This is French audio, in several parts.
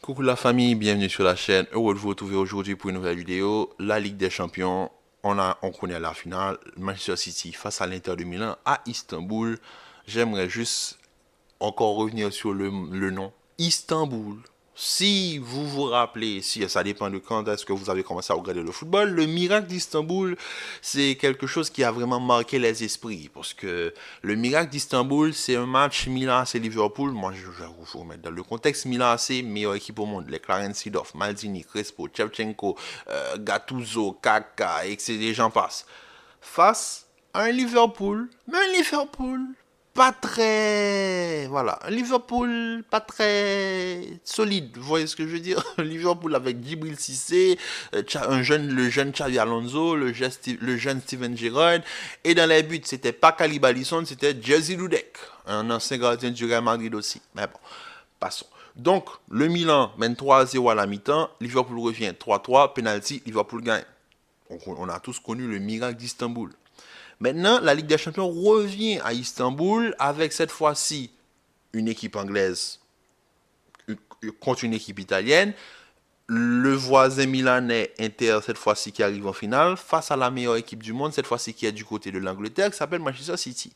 Coucou la famille, bienvenue sur la chaîne. Heureux de vous retrouver aujourd'hui pour une nouvelle vidéo. La Ligue des Champions, on connaît la finale. Manchester City face à l'Inter de Milan à Istanbul. J'aimerais juste encore revenir sur le nom. Istanbul. Si vous vous rappelez, si ça dépend de quand est-ce que vous avez commencé à regarder le football, le miracle d'Istanbul, c'est quelque chose qui a vraiment marqué les esprits. Parce que le miracle d'Istanbul, c'est un match Milan AC Liverpool. Moi, je vais vous remettre dans le contexte. Milan AC, meilleure équipe au monde. Les Clarence Seedorf, Maldini, Crespo, Shevchenko, Gattuso, Kaka, etc. Les gens passent. Face à un Liverpool, mais un Liverpool pas très, voilà, un Liverpool pas très solide, vous voyez ce que je veux dire. Un Liverpool avec Djibril Cissé, le jeune Xavi Alonso, le jeune Steven Gerrard, et dans les buts c'était pas Kalidou Alisson, c'était Jerzy Dudek, un ancien gardien du Real Madrid aussi. Mais bon, passons. Donc le Milan mène 3-0 à la mi-temps, Liverpool revient 3-3, penalty, Liverpool gagne. On a tous connu le miracle d'Istanbul. Maintenant, la Ligue des Champions revient à Istanbul avec cette fois-ci une équipe anglaise contre une équipe italienne. Le voisin milanais Inter, cette fois-ci, qui arrive en finale, face à la meilleure équipe du monde, cette fois-ci qui est du côté de l'Angleterre, qui s'appelle Manchester City.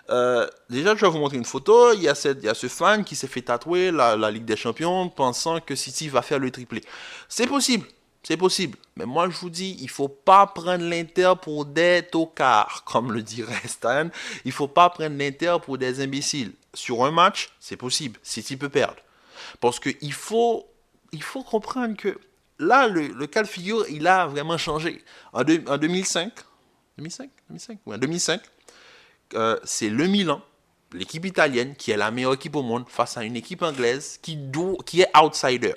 Déjà, je vais vous montrer une photo. Il y a ce fan qui s'est fait tatouer la Ligue des Champions pensant que City va faire le triplé. C'est possible. C'est possible. Mais moi, je vous dis, il ne faut pas prendre l'Inter pour des tocards, comme le dirait Stan. Il ne faut pas prendre l'Inter pour des imbéciles. Sur un match, c'est possible. City peut perdre. Parce qu'il faut comprendre que là, le cas de figure, il a vraiment changé. En 2005, 2005, ouais, 2005, c'est le Milan, l'équipe italienne, qui est la meilleure équipe au monde, face à une équipe anglaise qui est outsider.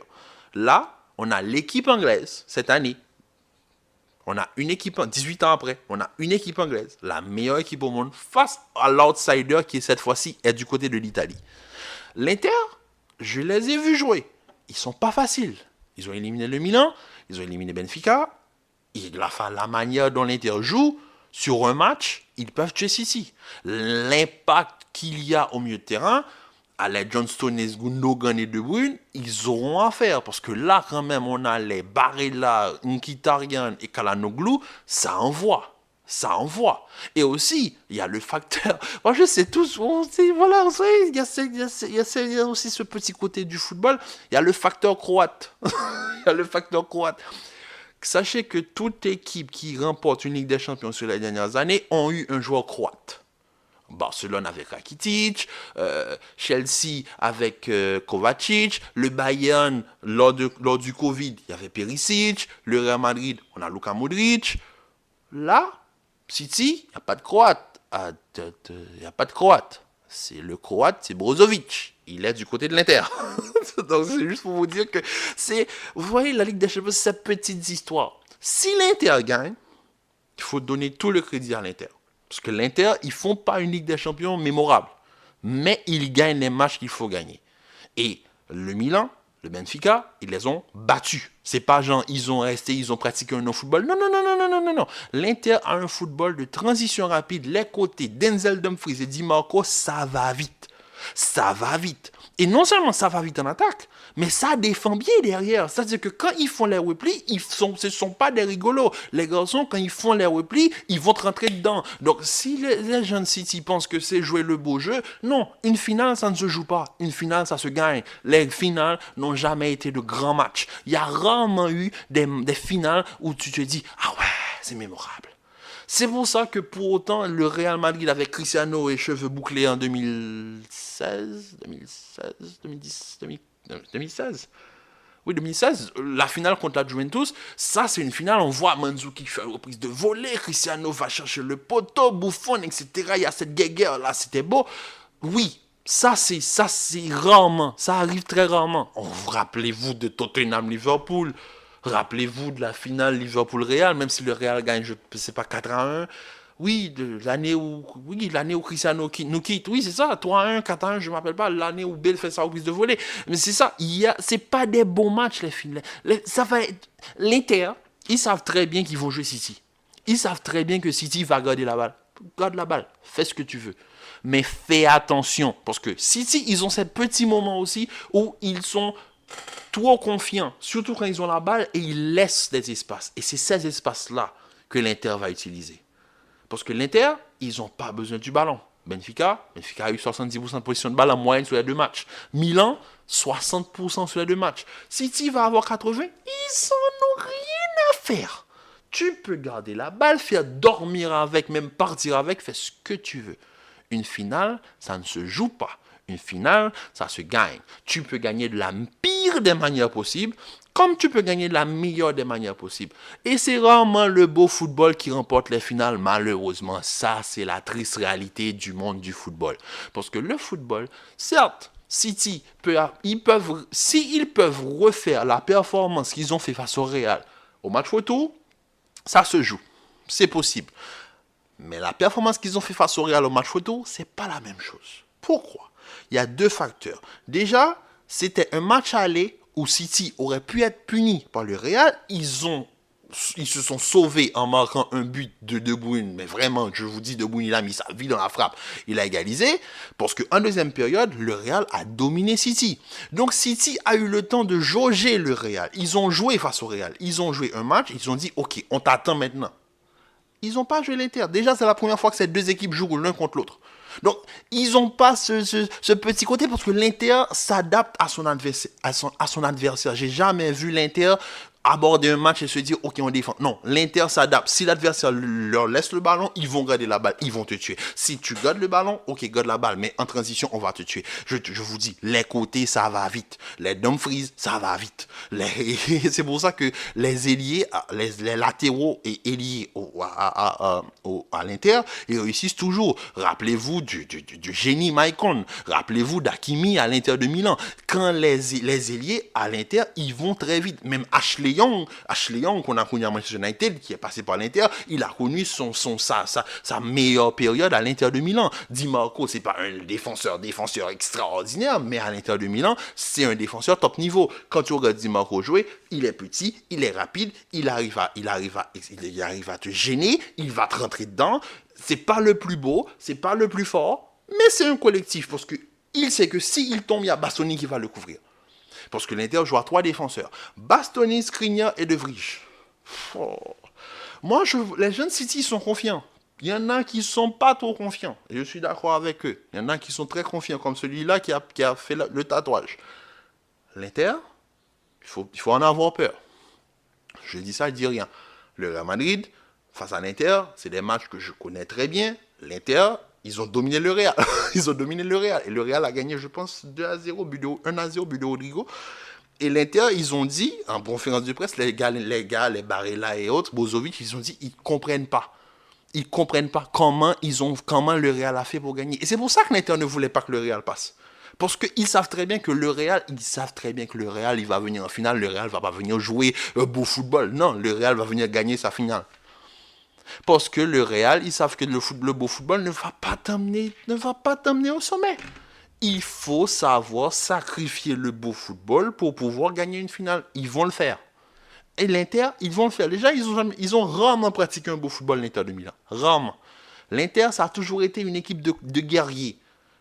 Là, on a l'équipe anglaise cette année. On a une équipe, 18 ans après, on a une équipe anglaise, la meilleure équipe au monde, face à l'outsider qui, cette fois-ci, est du côté de l'Italie. L'Inter, je les ai vus jouer. Ils sont pas faciles. Ils ont éliminé le Milan, ils ont éliminé Benfica. Et la manière dont l'Inter joue, sur un match, ils peuvent tuer City. L'impact qu'il y a au milieu de terrain, à les John Stones, Gundogan et De Bruyne, ils auront à faire. Parce que là, quand même, on a les Barella, Mkhitaryan et Çalhanoğlu, ça envoie. Ça envoie. Et aussi, il y a le facteur. Moi, je sais tous. Voilà, il y a aussi ce petit côté du football. Il y a le facteur croate. Il y a le facteur croate. Sachez que toute équipe qui remporte une Ligue des Champions sur les dernières années ont eu un joueur croate. Barcelone avec Rakitic, Chelsea avec Kovacic, le Bayern lors du Covid, il y avait Perisic, le Real Madrid, on a Luka Modric. Là, City, il n'y a pas de Croate. Il n'y a pas de Croate. C'est le Croate, c'est Brozovic. Il est du côté de l'Inter. Donc c'est juste pour vous dire que vous voyez, la Ligue des Champions, c'est cette petite histoire. Si l'Inter gagne, il faut donner tout le crédit à l'Inter. Parce que l'Inter, ils ne font pas une Ligue des Champions mémorable. Mais ils gagnent les matchs qu'il faut gagner. Et le Milan, le Benfica, ils les ont battus. C'est pas genre, ils ont pratiqué un non-football. Non, non, non, non, non, non, non, non. L'Inter a un football de transition rapide. Les côtés, Denzel Dumfries et Di Marco, ça va vite. Ça va vite. Et non seulement ça va vite en attaque, mais ça défend bien derrière. C'est-à-dire que quand ils font les replis, ce ne sont pas des rigolos. Les garçons, quand ils font les replis, ils vont te rentrer dedans. Donc, si les jeunes City pensent que c'est jouer le beau jeu, non, une finale, ça ne se joue pas. Une finale, ça se gagne. Les finales n'ont jamais été de grands matchs. Il y a rarement eu des finales où tu te dis, ah ouais, c'est mémorable. C'est pour ça que pour autant, le Real Madrid avec Cristiano et cheveux bouclés en 2016, 2016. Oui, 2016, la finale contre la Juventus, ça c'est une finale, on voit Mandzukic qui fait une reprise de volée, Cristiano va chercher le poteau, Buffon, etc. Il y a cette guerre là, c'était beau. Oui, ça c'est rarement, ça arrive très rarement. Rappelez-vous de Tottenham-Liverpool. Rappelez-vous de la finale Liverpool-Real, même si le Real gagne, je ne sais pas, 4-1. Oui, l'année où Cristiano nous quitte. Oui, c'est ça, 3-1, 4-1, je ne m'appelle pas. L'année où Bale fait sa reprise de volée. Mais c'est ça, c'est pas des bons matchs, les finales. Ça va être... L'Inter, ils savent très bien qu'ils vont jouer City. Ils savent très bien que City va garder la balle. Garde la balle, fais ce que tu veux. Mais fais attention, parce que City, ils ont ces petits moments aussi où ils sont trop confiants, surtout quand ils ont la balle, et ils laissent des espaces. Et c'est ces espaces-là que l'Inter va utiliser. Parce que l'Inter, ils n'ont pas besoin du ballon. Benfica a eu 70% de position de balle en moyenne sur les 2 matchs. Milan, 60% sur les 2 matchs. City va avoir 80, ils n'en ont rien à faire. Tu peux garder la balle, faire dormir avec, même partir avec, faire ce que tu veux. Une finale, ça ne se joue pas. Une finale, ça se gagne. Tu peux gagner de la pire des manières possibles, comme tu peux gagner de la meilleure des manières possibles. Et c'est rarement le beau football qui remporte les finales, malheureusement. Ça, c'est la triste réalité du monde du football. Parce que le football, certes, City, s'ils peuvent refaire la performance qu'ils ont fait face au Real au match retour, ça se joue. C'est possible. Mais la performance qu'ils ont fait face au Real au match retour, c'est pas la même chose. Pourquoi? Il y a 2 facteurs. Déjà, c'était un match aller où City aurait pu être puni par le Real. Ils se sont sauvés en marquant un but de De Bruyne. Mais vraiment, je vous dis, De Bruyne, il a mis sa vie dans la frappe. Il a égalisé. Parce qu'en deuxième période, le Real a dominé City. Donc City a eu le temps de jauger le Real. Ils ont joué face au Real. Ils ont joué un match. Ils ont dit, OK, on t'attend maintenant. Ils n'ont pas joué l'Inter. Déjà, c'est la première fois que ces 2 équipes jouent l'un contre l'autre. Donc, ils n'ont pas ce petit côté parce que l'Inter s'adapte à son adversaire. J'ai jamais vu l'Inter aborder un match et se dire, OK, on défend. Non, l'Inter s'adapte. Si l'adversaire leur laisse le ballon, ils vont garder la balle, ils vont te tuer. Si tu gardes le ballon, OK, garde la balle, mais en transition, on va te tuer. Je vous dis, les côtés, ça va vite. Les Dumfries, ça va vite. C'est pour ça que les ailiers, les latéraux et ailiers à l'Inter, ils réussissent toujours. Rappelez-vous du génie Maicon. Rappelez-vous d'Hakimi à l'Inter de Milan. Quand les ailiers à l'Inter, ils vont très vite. Même Ashley Young, qu'on a connu à Manchester United, qui est passé par l'Inter, il a connu sa meilleure période à l'Inter de Milan. Di Marco, c'est pas un défenseur extraordinaire, mais à l'Inter de Milan, c'est un défenseur top niveau. Quand tu regardes Di Marco jouer, il est petit, il est rapide, il arrive à te gêner, il va te rentrer dedans. C'est pas le plus beau, c'est pas le plus fort, mais c'est un collectif parce que il sait que s'il tombe, il y a Bastoni qui va le couvrir. Parce que l'Inter joue à 3 défenseurs. Bastoni, Skriniar et De Vrij. Oh. Moi, les jeunes City sont confiants. Il y en a qui ne sont pas trop confiants. Et je suis d'accord avec eux. Il y en a qui sont très confiants, comme celui-là qui a fait le tatouage. L'Inter, il faut en avoir peur. Je dis ça, je dis rien. Le Real Madrid, face à l'Inter, c'est des matchs que je connais très bien. L'Inter, ils ont dominé le Real. Ils ont dominé le Real. Et le Real a gagné, je pense, 2-0, 1-0, but de Rodrigo. Et l'Inter, ils ont dit, en conférence de presse, les Barella et autres, Brozovic, ils ont dit, ils ne comprennent pas. Ils ne comprennent pas comment le Real a fait pour gagner. Et c'est pour ça que l'Inter ne voulait pas que le Real passe. Parce qu'ils savent très bien que le Real, il va venir en finale. Le Real ne va pas venir jouer beau football. Non, le Real va venir gagner sa finale. Parce que le Real, ils savent que le beau football ne va pas t'emmener au sommet. Il faut savoir sacrifier le beau football pour pouvoir gagner une finale. Ils vont le faire. Et l'Inter, ils vont le faire. Déjà, ils ont rarement pratiqué un beau football, l'Inter de Milan. Rarement. L'Inter, ça a toujours été une équipe de guerriers.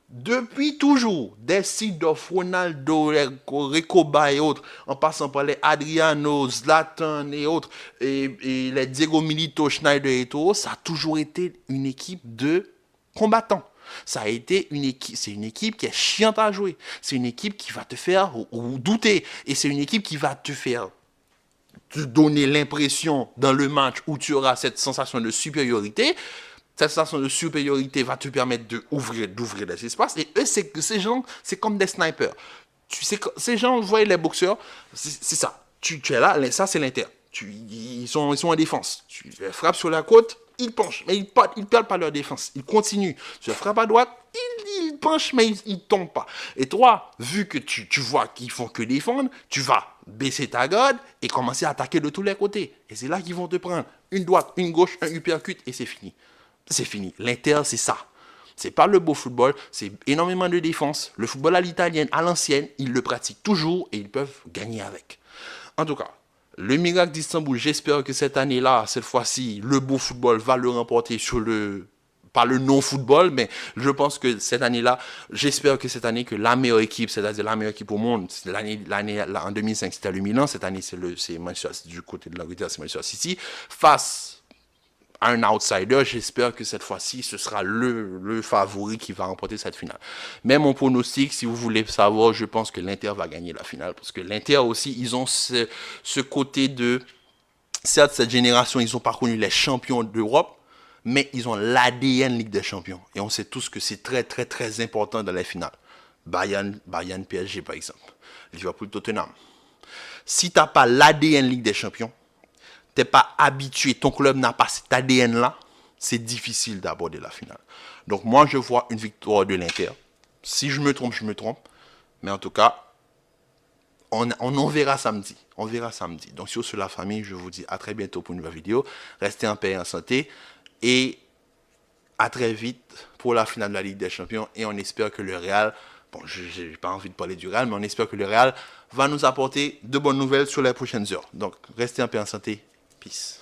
Depuis toujours, des Seedorf, Ronaldo, Recoba et autres, en passant par les Adriano, Zlatan et autres, et les Diego Milito, Schneider et tout, ça a toujours été une équipe de combattants. Ça a été c'est une équipe qui est chiante à jouer. C'est une équipe qui va te faire douter. Et c'est une équipe qui va te faire te donner l'impression dans le match où tu auras cette sensation de supériorité. Cette sensation de supériorité va te permettre d'ouvrir des espaces. Et eux, ces gens, c'est comme des snipers. Tu sais, ces gens, vous voyez les boxeurs, c'est ça. Tu es là, ça c'est l'Inter. Ils sont en défense. Tu les frappes sur la côte, ils penchent, mais ils ne perdent pas leur défense. Ils continuent. Tu les frappes à droite, ils penchent, mais ils ne tombent pas. Et toi, vu que tu vois qu'ils font que défendre, tu vas baisser ta garde et commencer à attaquer de tous les côtés. Et c'est là qu'ils vont te prendre une droite, une gauche, un uppercut et c'est fini. C'est fini. L'Inter, c'est ça. C'est pas le beau football, c'est énormément de défense. Le football à l'italienne, à l'ancienne, ils le pratiquent toujours et ils peuvent gagner avec. En tout cas, le miracle d'Istanbul, j'espère que cette année-là, cette fois-ci, le beau football va le remporter sur le par le non-football, mais je pense que cette année-là, j'espère que cette année, que la meilleure équipe, c'est-à-dire la meilleure équipe au monde, l'année en 2005, c'était le Milan, cette année, c'est Manchester City, du côté de l'Angleterre, c'est Manchester City, face à un outsider, j'espère que cette fois-ci, ce sera le favori qui va remporter cette finale. Mais mon pronostic, si vous voulez savoir, je pense que l'Inter va gagner la finale, parce que l'Inter aussi, ils ont ce côté de, certes, cette génération, ils ont parcouru les champions d'Europe, mais ils ont l'ADN Ligue des Champions. Et on sait tous que c'est très, très, très important dans les finales. Bayern PSG, par exemple. Liverpool, Tottenham. Si tu n'as pas l'ADN Ligue des Champions, tu n'es pas habitué, ton club n'a pas cet ADN-là, c'est difficile d'aborder la finale. Donc moi, je vois une victoire de l'Inter. Si je me trompe, je me trompe. Mais en tout cas, on verra samedi. On verra samedi. Donc sur la famille, je vous dis à très bientôt pour une nouvelle vidéo. Restez en paix et en santé. Et à très vite pour la finale de la Ligue des Champions. Et on espère que le Real, bon, je n'ai pas envie de parler du Real, mais on espère que le Real va nous apporter de bonnes nouvelles sur les prochaines heures. Donc, restez en paix et en santé. Peace.